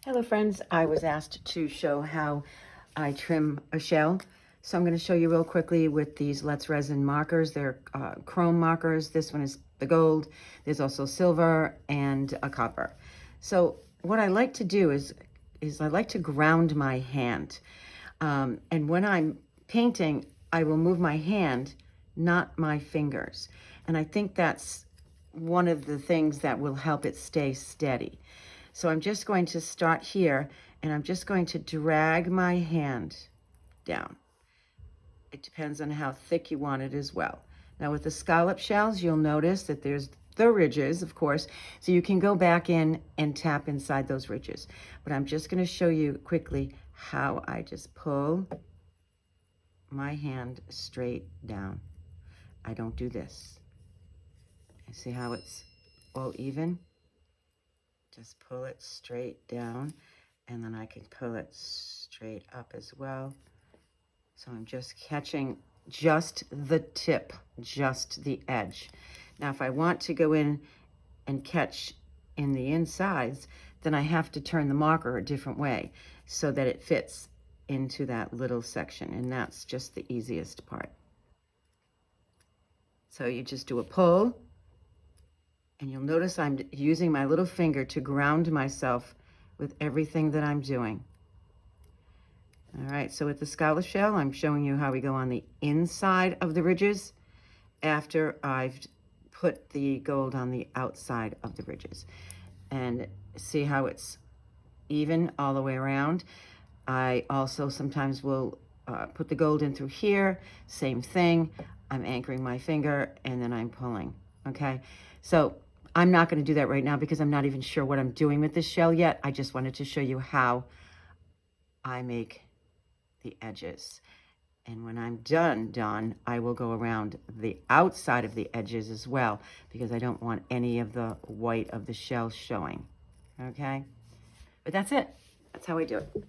Hello friends, I was asked to show how I trim a shell. So I'm going to show you real quickly with these Let's Resin markers. They're chrome markers. This one is the gold. There's also silver and a copper. So what I like to do is I like to ground my hand. And when I'm painting, I will move my hand, not my fingers. And I think that's one of the things that will help it stay steady. So I'm just going to start here and I'm just going to drag my hand down. It depends on how thick you want it as well. Now with the scallop shells, you'll notice that there's the ridges, of course, so you can go back in and tap inside those ridges. But I'm just going to show you quickly how I just pull my hand straight down. I don't do this. You see how it's all even? Just pull it straight down, and then I can pull it straight up as well. So I'm just catching just the tip, just the edge. Now, if I want to go in and catch in the insides, then I have to turn the marker a different way so that it fits into that little section, and that's just the easiest part. So you just do a pull, and you'll notice I'm using my little finger to ground myself with everything that I'm doing. All right, so with the scallop shell, I'm showing you how we go on the inside of the ridges after I've put the gold on the outside of the ridges. And see how it's even all the way around. I also sometimes will put the gold in through here, same thing. I'm anchoring my finger and then I'm pulling, okay? So I'm not gonna do that right now because I'm not even sure what I'm doing with this shell yet. I just wanted to show you how I make the edges. And when I'm done, I will go around the outside of the edges as well because I don't want any of the white of the shell showing, okay? But that's it. That's how I do it.